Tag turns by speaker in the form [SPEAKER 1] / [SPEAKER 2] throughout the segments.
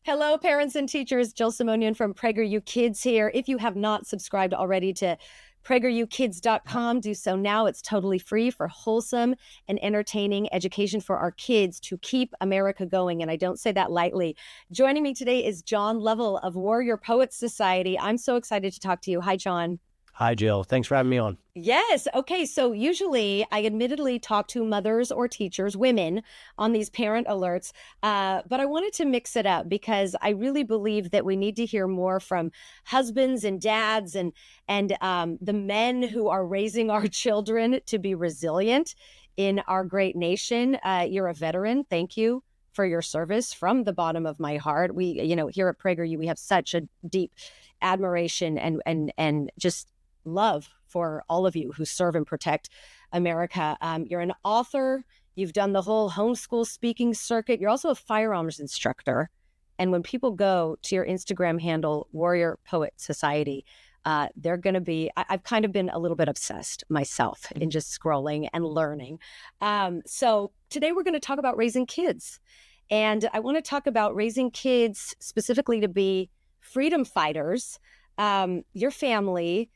[SPEAKER 1] Hello, parents and teachers. Jill Simonian from PragerU Kids here. If you have not subscribed already to PragerUKids.com, do so now. It's totally free for wholesome and entertaining education for our kids to keep America going. And I don't say that lightly. Joining me today is John Lovell of Warrior Poets Society. I'm so excited to talk to you. Hi, John.
[SPEAKER 2] Hi, Jill. Thanks for having me on.
[SPEAKER 1] Yes. Okay. So usually I admittedly talk to mothers or teachers, women, on these parent alerts. But I wanted to mix it up because I really believe that we need to hear more from husbands and dads and the men who are raising our children to be resilient in our great nation. You're a veteran. Thank you for your service from the bottom of my heart. We, here at PragerU, we have such a deep admiration and just love for all of you who serve and protect America. You're an author. You've done the whole homeschool speaking circuit. You're also a firearms instructor. And when people go to your Instagram handle, Warrior Poet Society, they're going to be, I've kind of been a little bit obsessed myself in just scrolling and learning. So today we're going to talk about raising kids. And I want to talk about raising kids specifically to be freedom fighters. Your family,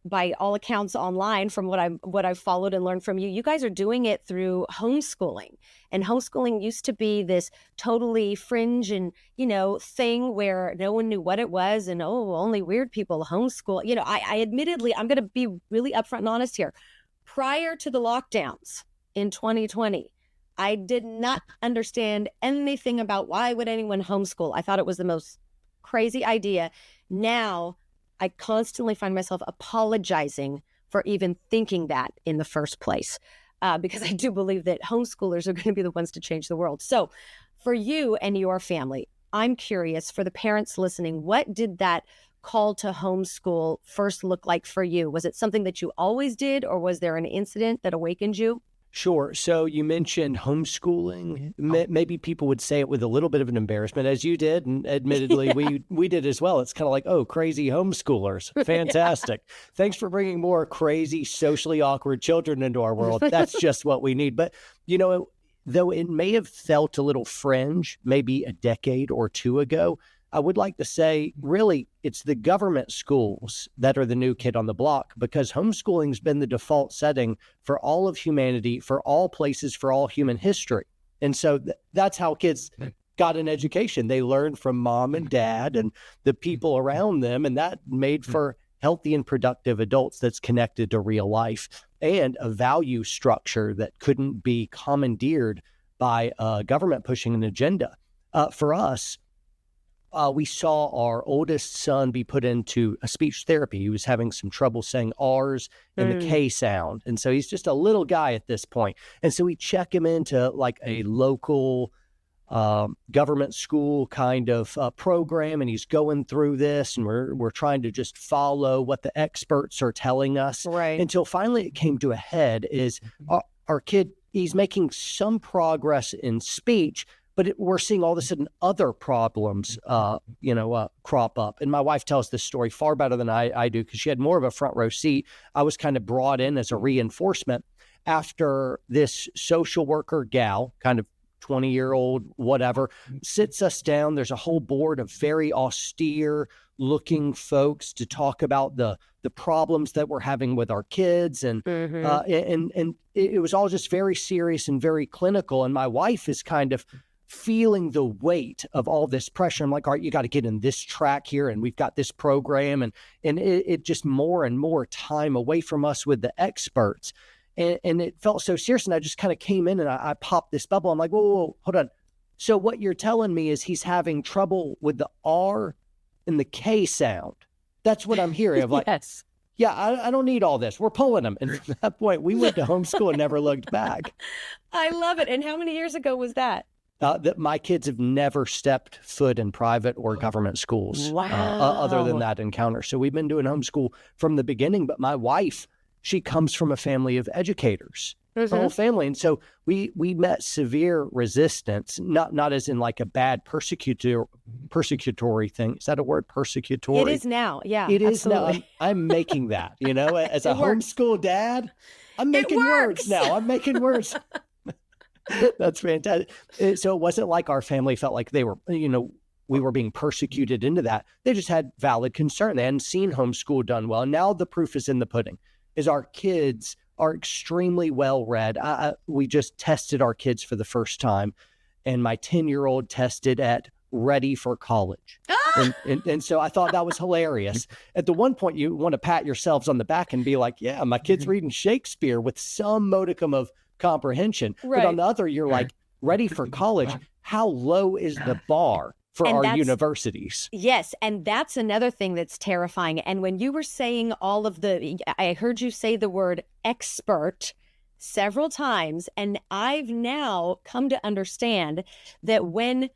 [SPEAKER 1] by all accounts online, from what I've followed and learned from you, you guys are doing it through homeschooling. And homeschooling used to be this totally fringe and, thing where no one knew what it was and, only weird people homeschool. I admittedly, I'm going to be really upfront and honest here. Prior to the lockdowns in 2020, I did not understand anything about why would anyone homeschool. I thought it was the most crazy idea. Now, I constantly find myself apologizing for even thinking that in the first place, because I do believe that homeschoolers are going to be the ones to change the world. So for you and your family, I'm curious, for the parents listening, what did that call to homeschool first look like for you? Was it something that you always did, or was there an incident that awakened you?
[SPEAKER 2] Sure. So you mentioned homeschooling. Maybe people would say it with a little bit of an embarrassment, as you did. And admittedly, we did as well. It's kind of like, oh, crazy homeschoolers. Fantastic. Thanks for bringing more crazy, socially awkward children into our world. That's just what we need. But, though it may have felt a little fringe, maybe a decade or two ago, I would like to say, really, it's the government schools that are the new kid on the block, because homeschooling's been the default setting for all of humanity, for all places, for all human history. And so that's how kids got an education. They learned from mom and dad and the people around them, and that made for healthy and productive adults that's connected to real life and a value structure that couldn't be commandeered by government pushing an agenda. For us, we saw our oldest son be put into a speech therapy. He was having some trouble saying R's and the K sound. And so he's just a little guy at this point. And so we check him into like a local government school kind of program. And he's going through this, and we're trying to just follow what the experts are telling us.
[SPEAKER 1] Right.
[SPEAKER 2] Until finally it came to a head is our kid, he's making some progress in speech, but we're seeing all of a sudden other problems, crop up. And my wife tells this story far better than I do, because she had more of a front row seat. I was kind of brought in as a reinforcement after this social worker gal, kind of 20-year-old, whatever, sits us down. There's a whole board of very austere looking folks to talk about the problems that we're having with our kids. And and it was all just very serious and very clinical. And my wife is kind of feeling the weight of all this pressure. I'm like, all right, you got to get in this track here, and we've got this program, and it just more and more time away from us with the experts. And it felt so serious, and I just kind of came in and I popped this bubble. I'm like, whoa, hold on. So what you're telling me is he's having trouble with the R and the K sound. That's what I'm hearing. I'm like,
[SPEAKER 1] yes.
[SPEAKER 2] Yeah, I don't need all this. We're pulling them. And from that point, we went to homeschool and never looked back.
[SPEAKER 1] I love it. And how many years ago was that?
[SPEAKER 2] That my kids have never stepped foot in private or government schools.
[SPEAKER 1] Wow.
[SPEAKER 2] Other than that encounter. So we've been doing homeschool from the beginning. But my wife, she comes from a family of educators, her whole family. And so we met severe resistance, not as in like a bad persecutory thing. Is that a word, persecutory?
[SPEAKER 1] It is now. Yeah,
[SPEAKER 2] it is
[SPEAKER 1] absolutely.
[SPEAKER 2] now. I'm making that, as a homeschool dad, I'm making words now. I'm making words. That's fantastic. So it wasn't like our family felt like they were, we were being persecuted into that. They just had valid concern. They hadn't seen homeschool done well. And now the proof is in the pudding, is our kids are extremely well read. We just tested our kids for the first time, and my 10-year-old tested at ready for college. And so I thought that was hilarious. At the one point, you want to pat yourselves on the back and be like, yeah, my kid's reading Shakespeare with some modicum of comprehension.
[SPEAKER 1] Right.
[SPEAKER 2] But on the other, you're like, ready for college. How low is the bar for our universities?
[SPEAKER 1] Yes. And that's another thing that's terrifying. And when you were saying I heard you say the word expert several times, and I've now come to understand that when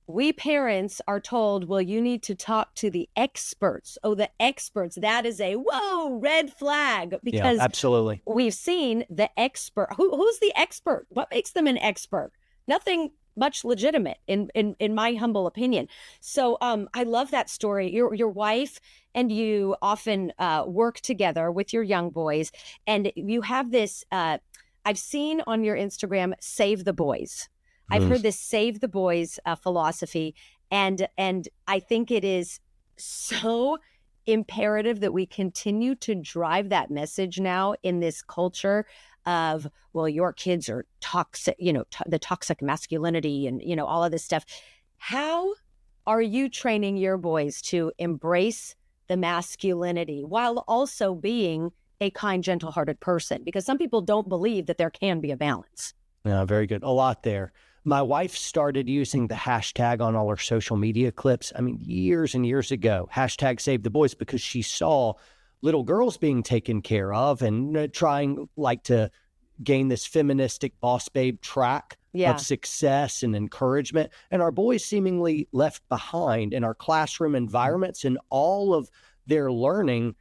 [SPEAKER 1] we parents are told, well, you need to talk to the experts. Oh, the experts. That is a, whoa, red flag. Because
[SPEAKER 2] absolutely.
[SPEAKER 1] We've seen the expert. Who's the expert? What makes them an expert? Nothing much legitimate in my humble opinion. So I love that story. Your wife and you often work together with your young boys, and you have this, I've seen on your Instagram, Save the Boys. I've heard this Save the Boys philosophy, and I think it is so imperative that we continue to drive that message now in this culture of, well, your kids are toxic, the toxic masculinity and, all of this stuff. How are you training your boys to embrace the masculinity while also being a kind, gentle-hearted person? Because some people don't believe that there can be a balance.
[SPEAKER 2] Yeah, very good. A lot there. My wife started using the hashtag on all her social media clips. I mean, years and years ago, hashtag Save the Boys, because she saw little girls being taken care of and trying to gain this feministic boss babe track of success and encouragement. And our boys seemingly left behind in our classroom environments, and all of their learning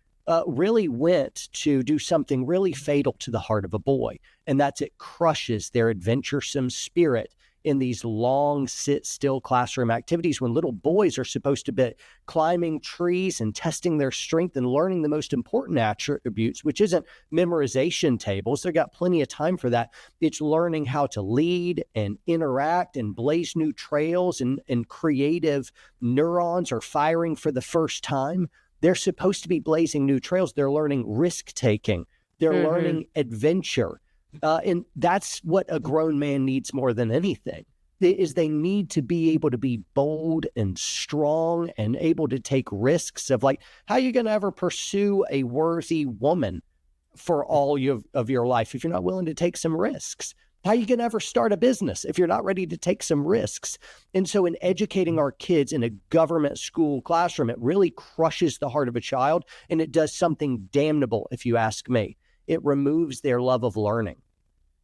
[SPEAKER 2] really went to do something really fatal to the heart of a boy. And that's it crushes their adventuresome spirit in these long sit-still classroom activities when little boys are supposed to be climbing trees and testing their strength and learning the most important attributes, which isn't memorization tables. They've got plenty of time for that. It's learning how to lead and interact and blaze new trails, and creative neurons are firing for the first time. They're supposed to be blazing new trails. They're learning risk-taking. They're learning adventure. And that's what a grown man needs more than anything, is they need to be able to be bold and strong and able to take risks of how are you going to ever pursue a worthy woman for all of your life if you're not willing to take some risks? How are you going to ever start a business if you're not ready to take some risks? And so in educating our kids in a government school classroom, it really crushes the heart of a child, and it does something damnable, if you ask me. It removes their love of learning.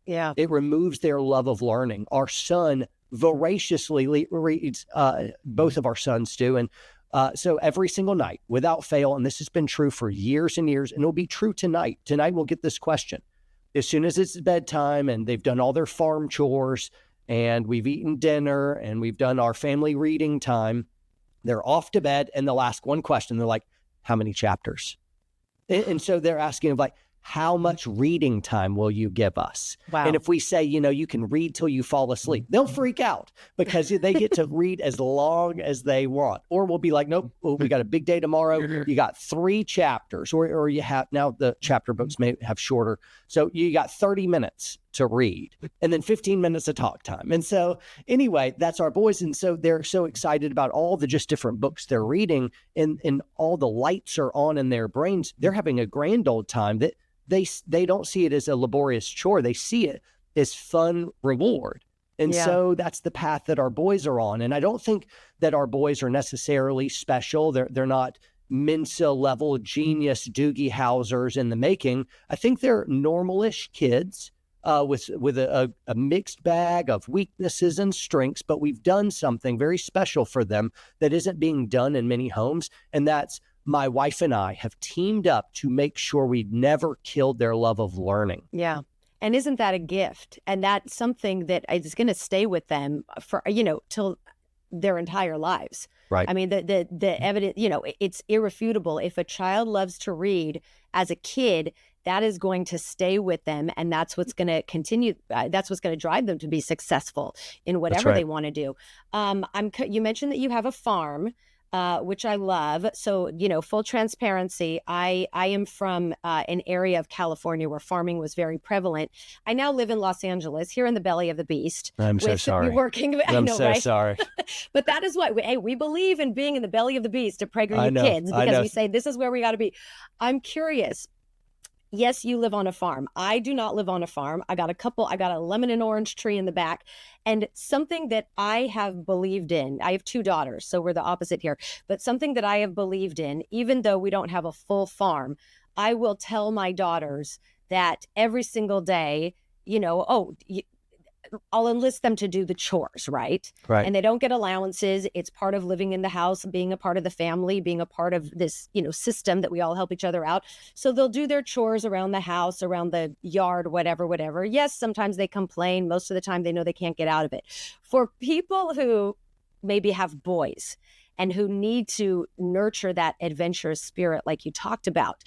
[SPEAKER 1] Yeah.
[SPEAKER 2] It removes their love of learning. Our son voraciously reads, both of our sons do. And so every single night, without fail, and this has been true for years and years, and it'll be true tonight. Tonight we'll get this question. As soon as it's bedtime and they've done all their farm chores and we've eaten dinner and we've done our family reading time, they're off to bed and they'll ask one question. They're like, how many chapters? And so they're asking how much reading time will you give us?
[SPEAKER 1] Wow.
[SPEAKER 2] And if we say, you can read till you fall asleep, they'll freak out because they get to read as long as they want. Or we'll be like, nope, we got a big day tomorrow. You got 3 chapters, or you have, now the chapter books may have shorter. So you got 30 minutes to read and then 15 minutes of talk time. And so anyway, that's our boys. And so they're so excited about all the just different books they're reading, and all the lights are on in their brains. They're having a grand old time that they don't see it as a laborious chore. They see it as fun reward. And so that's the path that our boys are on. And I don't think that our boys are necessarily special. They're not Mensa level genius Doogie Housers in the making. I think they're normalish kids with a mixed bag of weaknesses and strengths, but we've done something very special for them that isn't being done in many homes. And that's my wife and I have teamed up to make sure we never killed their love of learning.
[SPEAKER 1] Yeah. And isn't that a gift? And that's something that is going to stay with them for, till their entire lives.
[SPEAKER 2] Right.
[SPEAKER 1] I mean, the evidence, it's irrefutable. If a child loves to read as a kid, that is going to stay with them. And that's what's going to continue. That's what's going to drive them to be successful in whatever they want to do. You mentioned that you have a farm, which I love. So, full transparency, I am from an area of California where farming was very prevalent. I now live in Los Angeles, here in the belly of the beast.
[SPEAKER 2] I'm so sorry.
[SPEAKER 1] I'm
[SPEAKER 2] so sorry.
[SPEAKER 1] But that is why we believe in being in the belly of the beast at PragerU Kids, because we say this is where we got to be. I'm curious. Yes, you live on a farm. I do not live on a farm. I got a lemon and orange tree in the back. And something that I have believed in, I have 2 daughters, so we're the opposite here, but something that I have believed in, even though we don't have a full farm, I will tell my daughters that every single day, I'll enlist them to do the chores, right?
[SPEAKER 2] Right.
[SPEAKER 1] And they don't get allowances. It's part of living in the house, being a part of the family, being a part of this, system that we all help each other out. So they'll do their chores around the house, around the yard, whatever. Yes, sometimes they complain. Most of the time they know they can't get out of it. For people who maybe have boys and who need to nurture that adventurous spirit like you talked about,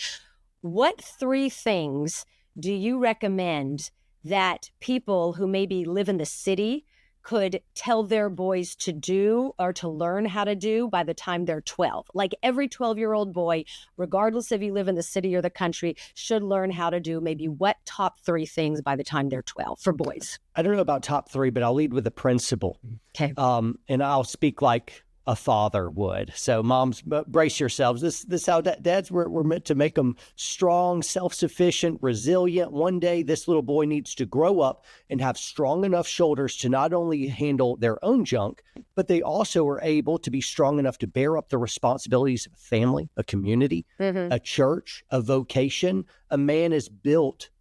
[SPEAKER 1] what 3 things do you recommend that people who maybe live in the city could tell their boys to do or to learn how to do by the time they're 12? Like every 12-year-old boy, regardless if you live in the city or the country, should learn how to do maybe what top 3 things by the time they're 12 for boys?
[SPEAKER 2] I don't know about top 3, but I'll lead with a principle.
[SPEAKER 1] Okay.
[SPEAKER 2] And I'll speak like a father would. So moms, brace yourselves. This how dads we're meant to make them strong, self-sufficient, resilient. One day this little boy needs to grow up and have strong enough shoulders to not only handle their own junk, but they also are able to be strong enough to bear up the responsibilities of a family, a community, a church, a vocation. A man is built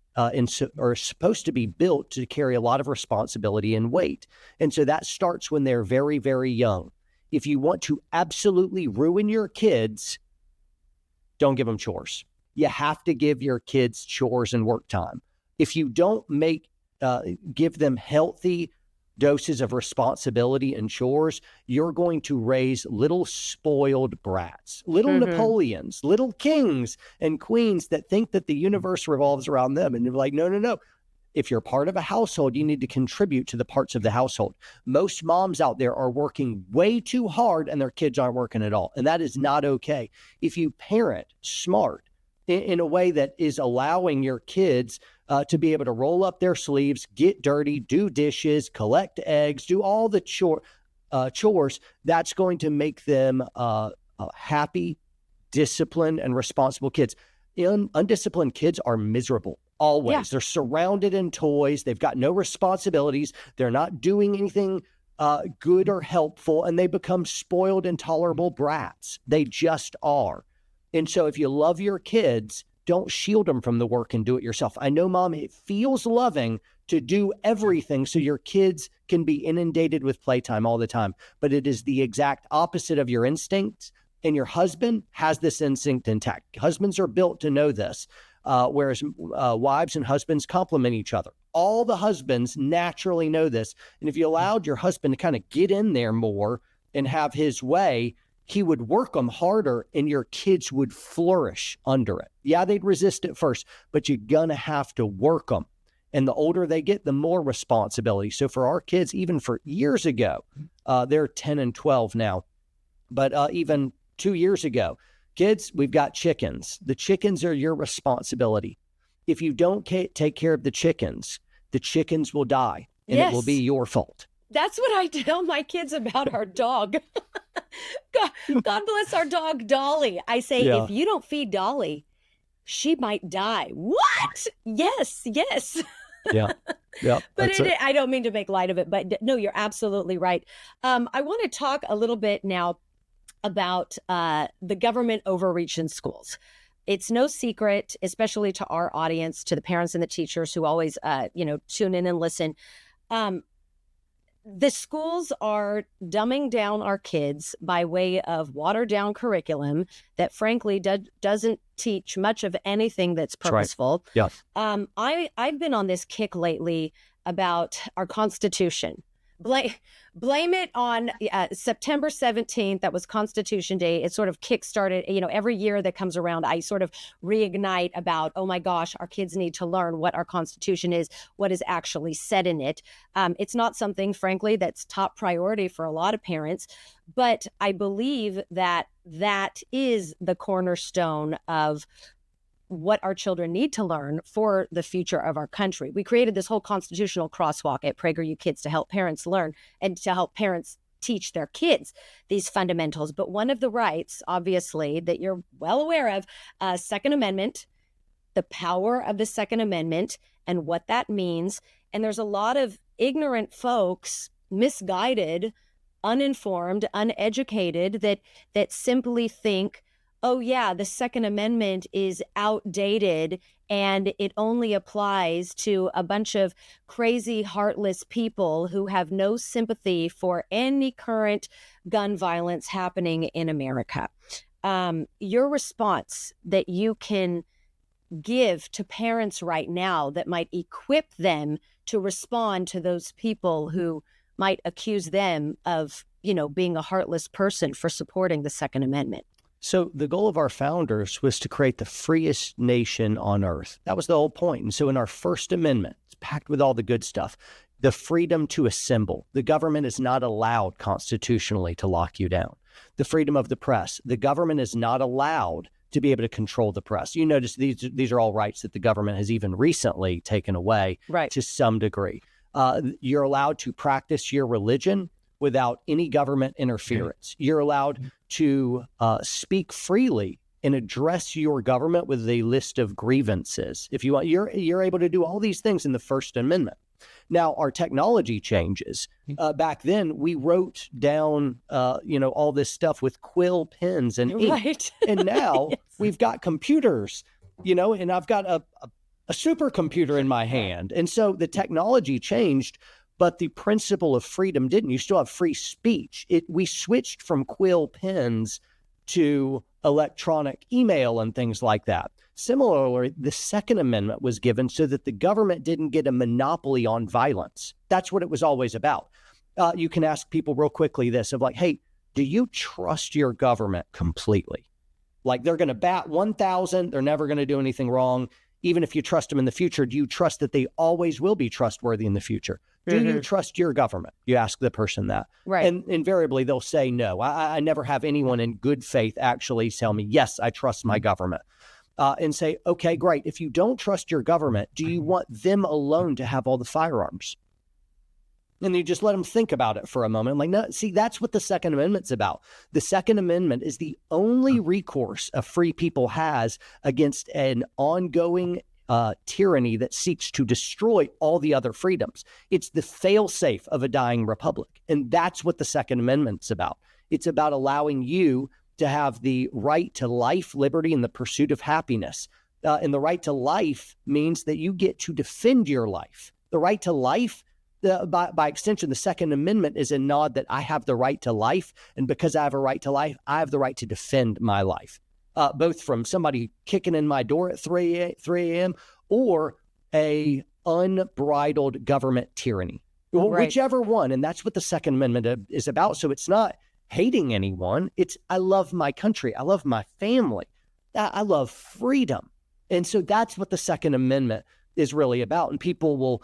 [SPEAKER 2] or supposed to be built to carry a lot of responsibility and weight. And so that starts when they're very, very young. If you want to absolutely ruin your kids, don't give them chores. You have to give your kids chores and work time. If you don't give them healthy doses of responsibility and chores, you're going to raise little spoiled brats, little Napoleons, little kings and queens that think that the universe revolves around them. And you're like, no. If you're part of a household, you need to contribute to the parts of the household. Most moms out there are working way too hard and their kids aren't working at all. And that is not okay. If you parent smart in a way that is allowing your kids to be able to roll up their sleeves, get dirty, do dishes, collect eggs, do all the chores, that's going to make them happy, disciplined, and responsible kids. Undisciplined kids are miserable. Always. Yeah. They're surrounded in toys. They've got no responsibilities. They're not doing anything good or helpful, and they become spoiled, intolerable brats. They just are. And so if you love your kids, don't shield them from the work and do it yourself. I know, Mom, it feels loving to do everything so your kids can be inundated with playtime all the time, but it is the exact opposite of your instincts. And your husband has this instinct intact. Husbands are built to know this. Whereas wives and husbands complement each other. All the husbands naturally know this. And if you allowed your husband to kind of get in there more and have his way, he would work them harder and your kids would flourish under it. Yeah, they'd resist at first, but you're going to have to work them. And the older they get, the more responsibility. So for our kids, even for years ago, they're 10 and 12 now, but even 2 years ago, kids, we've got chickens. The chickens are your responsibility. If you don't take care of the chickens will die, and It will be your fault.
[SPEAKER 1] That's what I tell my kids about our dog. God bless our dog, Dolly. I say, if you don't feed Dolly, she might die. What? Yes.
[SPEAKER 2] Yeah.
[SPEAKER 1] But I don't mean to make light of it, but no, you're absolutely right. I want to talk a little bit now about the government overreach in schools. It's no secret, especially to our audience, to the parents and the teachers who always, tune in and listen. The schools are dumbing down our kids by way of watered down curriculum that frankly doesn't teach much of anything that's purposeful.
[SPEAKER 2] Right. Yes.
[SPEAKER 1] I've been on this kick lately about our Constitution. blame blame it on September 17th. That was Constitution Day. It sort of kickstarted, every year that comes around, I sort of reignite about, oh my gosh, our kids need to learn what our Constitution is, what is actually said in it. It's not something, frankly, that's top priority for a lot of parents, but I believe that that is the cornerstone of what our children need to learn for the future of our country. We created this whole constitutional crosswalk at PragerU Kids to help parents learn and to help parents teach their kids these fundamentals. But one of the rights, obviously, that you're well aware of, Second Amendment, the power of the Second Amendment and what that means. And there's a lot of ignorant folks, misguided, uninformed, uneducated, that simply think, oh yeah, the Second Amendment is outdated and it only applies to a bunch of crazy, heartless people who have no sympathy for any current gun violence happening in America. Your response that you can give to parents right now that might equip them to respond to those people who might accuse them of, being a heartless person for supporting the Second Amendment?
[SPEAKER 2] So the goal of our founders was to create the freest nation on earth. That was the whole point. And so in our First Amendment, it's packed with all the good stuff, the freedom to assemble. The government is not allowed constitutionally to lock you down. The freedom of the press. The government is not allowed to be able to control the press. You notice these are all rights that the government has even recently taken away,
[SPEAKER 1] right,
[SPEAKER 2] to some degree. You're allowed to practice your religion without any government interference. You're allowed to speak freely and address your government with a list of grievances. If you want, you're able to do all these things in the First Amendment. Now, our technology changes. Back then, we wrote down, all this stuff with quill pens and ink.
[SPEAKER 1] Right.
[SPEAKER 2] And now
[SPEAKER 1] Yes.
[SPEAKER 2] we've got computers, and I've got a supercomputer in my hand. And so the technology changed, but the principle of freedom didn't. You still have free speech. We switched from quill pens to electronic email and things like that. Similarly, the Second Amendment was given so that the government didn't get a monopoly on violence. That's what it was always about. You can ask people real quickly this of like, hey, do you trust your government completely? Like they're going to bat 1,000. They're never going to do anything wrong. Even if you trust them in the future, do you trust that they always will be trustworthy in the future? Do you trust your government? You ask the person that.
[SPEAKER 1] Right.
[SPEAKER 2] And invariably they'll say no. I never have anyone in good faith actually tell me, yes, I trust my government. And say, okay, great. If you don't trust your government, do you want them alone to have all the firearms? And you just let them think about it for a moment. Like, no, see, that's what the Second Amendment's about. The Second Amendment is the only recourse a free people has against an ongoing tyranny that seeks to destroy all the other freedoms. It's the fail-safe of a dying republic. And that's what the Second Amendment's about. It's about allowing you to have the right to life, liberty, and the pursuit of happiness. And the right to life means that you get to defend your life. The right to life, by extension, the Second Amendment is a nod that I have the right to life. And because I have a right to life, I have the right to defend my life. Both from somebody kicking in my door at 3 a.m. or a unbridled government tyranny,
[SPEAKER 1] Right.
[SPEAKER 2] whichever one. And that's what the Second Amendment is about. So it's not hating anyone. It's I love my country. I love my family. I love freedom. And so that's what the Second Amendment is really about. And people will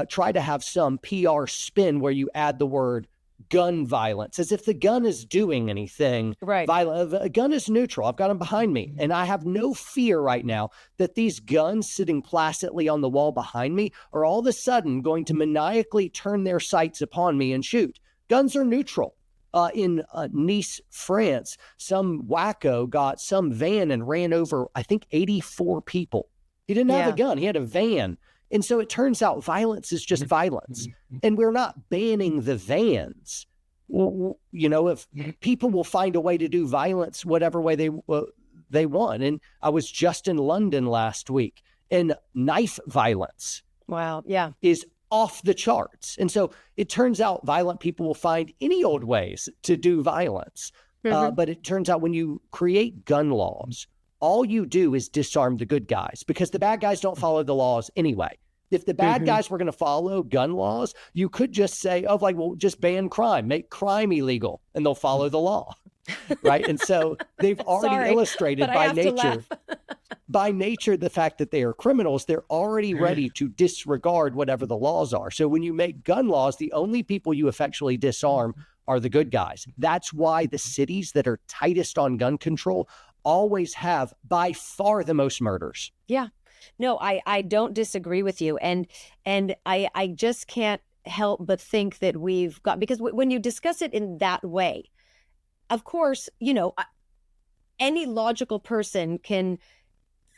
[SPEAKER 2] try to have some PR spin where you add the word gun violence, as if the gun is doing anything.
[SPEAKER 1] Right.
[SPEAKER 2] Violent. A gun is neutral. I've got them behind me. And I have no fear right now that these guns sitting placidly on the wall behind me are all of a sudden going to maniacally turn their sights upon me and shoot. Guns are neutral. In Nice, France, some wacko got some van and ran over, I think, 84 people. He didn't have a gun. He had a van. And so it turns out violence is just violence. And we're not banning the vans. If people will find a way to do violence whatever way they want. And I was just in London last week, and knife violence
[SPEAKER 1] Wow. Yeah.
[SPEAKER 2] is off the charts. And so it turns out violent people will find any old ways to do violence. But it turns out when you create gun laws, all you do is disarm the good guys, because the bad guys don't follow the laws anyway. If the bad guys were going to follow gun laws, you could just say, oh, like, well, just ban crime, make crime illegal, and they'll follow the law. Right. And so they've already
[SPEAKER 1] Sorry,
[SPEAKER 2] illustrated
[SPEAKER 1] but I have to laugh.
[SPEAKER 2] by nature, the fact that they are criminals, they're already ready to disregard whatever the laws are. So when you make gun laws, the only people you effectually disarm are the good guys. That's why the cities that are tightest on gun control always have by far the most murders.
[SPEAKER 1] Yeah. No, I don't disagree with you. And I just can't help but think that we've got, because when you discuss it in that way, of course, any logical person can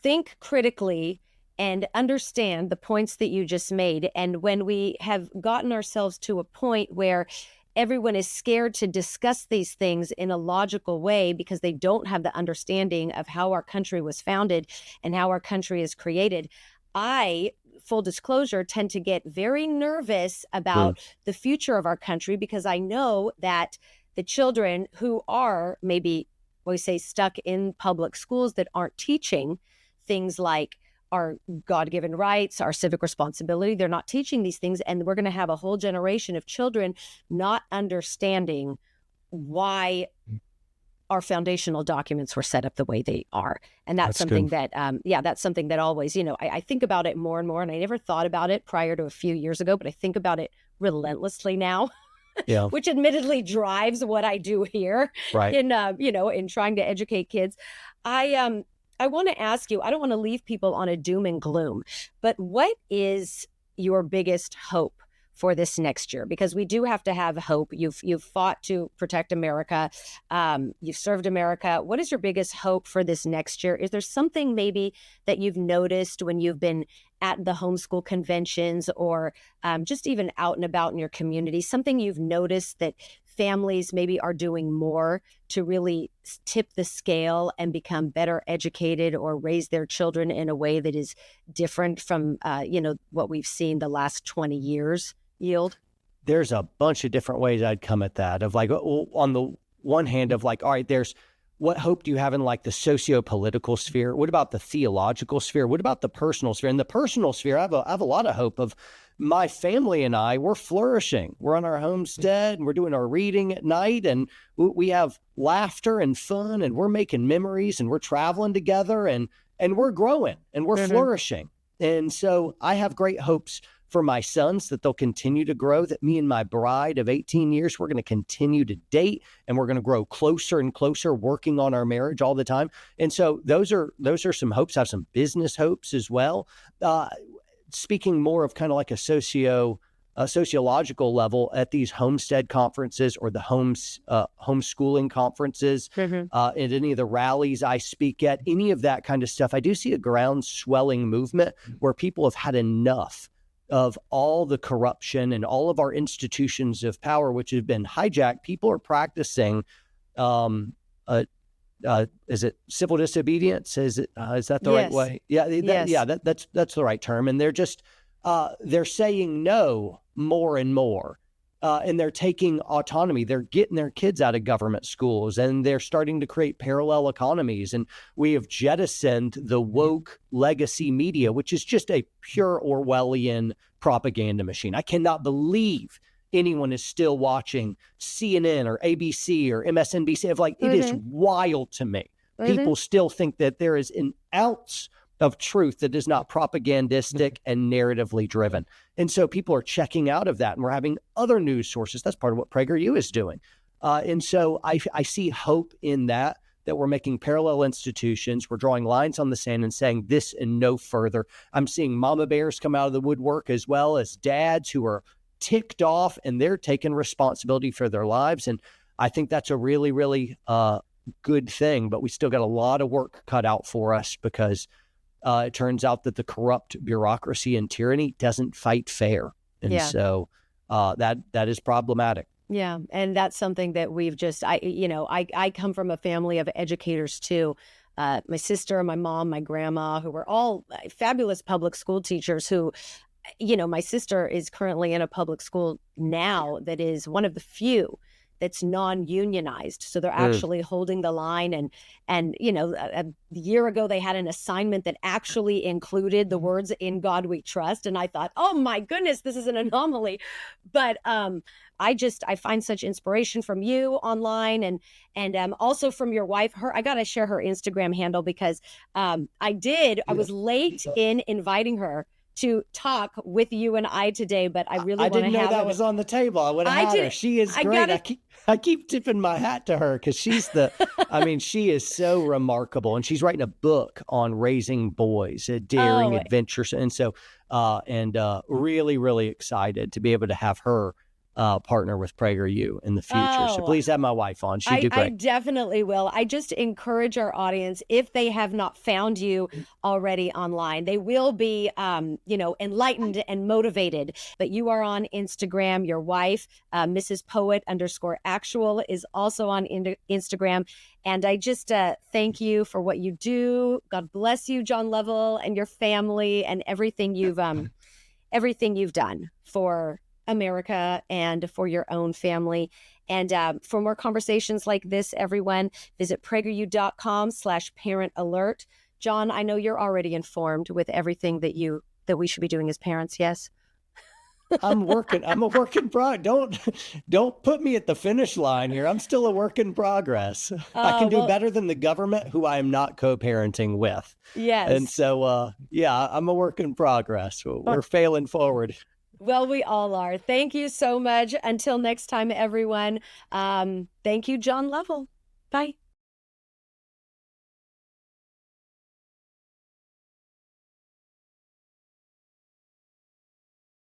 [SPEAKER 1] think critically and understand the points that you just made. And when we have gotten ourselves to a point where everyone is scared to discuss these things in a logical way because they don't have the understanding of how our country was founded and how our country is created, I, full disclosure, tend to get very nervous about the future of our country, because I know that the children who are maybe, we say, stuck in public schools that aren't teaching things like our God-given rights, our civic responsibility, they're not teaching these things. And we're going to have a whole generation of children not understanding why our foundational documents were set up the way they are. And that's something
[SPEAKER 2] good.
[SPEAKER 1] that, that's something that always, I think about it more and more, and I never thought about it prior to a few years ago, but I think about it relentlessly now.
[SPEAKER 2] Yeah.
[SPEAKER 1] Which admittedly drives what I do here
[SPEAKER 2] Right.
[SPEAKER 1] in trying to educate kids. I want to ask you, I don't want to leave people on a doom and gloom, but what is your biggest hope for this next year? Because we do have to have hope. You've fought to protect America. You've served America. What is your biggest hope for this next year? Is there something maybe that you've noticed when you've been at the homeschool conventions, or just even out and about in your community, something you've noticed that families maybe are doing more to really tip the scale and become better educated or raise their children in a way that is different from, what we've seen the last 20 years yield?
[SPEAKER 2] There's a bunch of different ways I'd come at that, of like, on the one hand of like, all right, there's, what hope do you have in like the socio-political sphere? What about the theological sphere? What about the personal sphere? In the personal sphere, I have a lot of hope of my family and I, we're flourishing. We're on our homestead and we're doing our reading at night, and we have laughter and fun, and we're making memories, and we're traveling together, and we're growing and we're flourishing. And so I have great hopes for my sons that they'll continue to grow, that me and my bride of 18 years, we're going to continue to date, and we're going to grow closer and closer, working on our marriage all the time. And so those are some hopes. I have some business hopes as well. Speaking more of kind of like a sociological level, at these homestead conferences or the homeschooling conferences, at any of the rallies I speak at, any of that kind of stuff, I do see a ground-swelling movement where people have had enough of all the corruption and all of our institutions of power, which have been hijacked. People are practicing, is it civil disobedience? Is that the right way? Yeah, that's the right term. And they're just, they're saying no more and more. And they're taking autonomy. They're getting their kids out of government schools, and they're starting to create parallel economies. And we have jettisoned the woke legacy media, which is just a pure Orwellian propaganda machine. I cannot believe anyone is still watching CNN or ABC or MSNBC. It is wild to me. People still think that there is an ounce of truth that is not propagandistic and narratively driven. And so people are checking out of that, and we're having other news sources. That's part of what PragerU is doing. And so I see hope in that we're making parallel institutions. We're drawing lines on the sand and saying this and no further. I'm seeing mama bears come out of the woodwork, as well as dads who are ticked off, and they're taking responsibility for their lives. And I think that's a really, really good thing, but we still got a lot of work cut out for us, because it turns out that the corrupt bureaucracy and tyranny doesn't fight fair. And so that is problematic.
[SPEAKER 1] Yeah. And that's something that we've just, I come from a family of educators too. My sister, my mom, my grandma, who were all fabulous public school teachers who, my sister is currently in a public school now that is one of the few that's non-unionized. So they're
[SPEAKER 2] Mm.
[SPEAKER 1] actually holding the line. And a year ago they had an assignment that actually included the words "In God We Trust," and I thought, oh my goodness, this is an anomaly. But I find such inspiration from you online, and also from your wife. I got to share her Instagram handle because I was late in inviting her to talk with you and I today, but I really
[SPEAKER 2] I
[SPEAKER 1] want to
[SPEAKER 2] didn't know
[SPEAKER 1] have
[SPEAKER 2] that
[SPEAKER 1] it.
[SPEAKER 2] was on the table. I would have
[SPEAKER 1] I
[SPEAKER 2] had her.
[SPEAKER 1] did.
[SPEAKER 2] She is
[SPEAKER 1] I
[SPEAKER 2] great.
[SPEAKER 1] got it.
[SPEAKER 2] I keep tipping my hat to her because I mean, she is so remarkable, and she's writing a book on raising boys, daring,
[SPEAKER 1] Oh,
[SPEAKER 2] adventurous, and so really, really excited to be able to have her partner with PragerU in the future. So
[SPEAKER 1] oh,
[SPEAKER 2] please have my wife on. She'd do
[SPEAKER 1] I
[SPEAKER 2] great.
[SPEAKER 1] definitely will. I just encourage our audience, if they have not found you already online, they will be, enlightened and motivated. But you are on Instagram. Your wife, Mrs. Poet _actual, is also on Instagram. And I just thank you for what you do. God bless you, John Lovell, and your family, and everything you've done for America and for your own family. And for more conversations like this, everyone, visit prageru.com/parent alert. John, I know you're already informed with everything that we should be doing as parents. Yes.
[SPEAKER 2] I'm working. I'm a work in progress. Don't put me at the finish line here. I'm still a work in progress. I
[SPEAKER 1] Oh,
[SPEAKER 2] can do
[SPEAKER 1] well,
[SPEAKER 2] better than the government, who I am not co-parenting with. And
[SPEAKER 1] yes.
[SPEAKER 2] so, yeah, I'm a work in progress. We're failing forward.
[SPEAKER 1] Well, we all are. Thank you so much. Until next time, everyone. Thank you, John Lovell. Bye.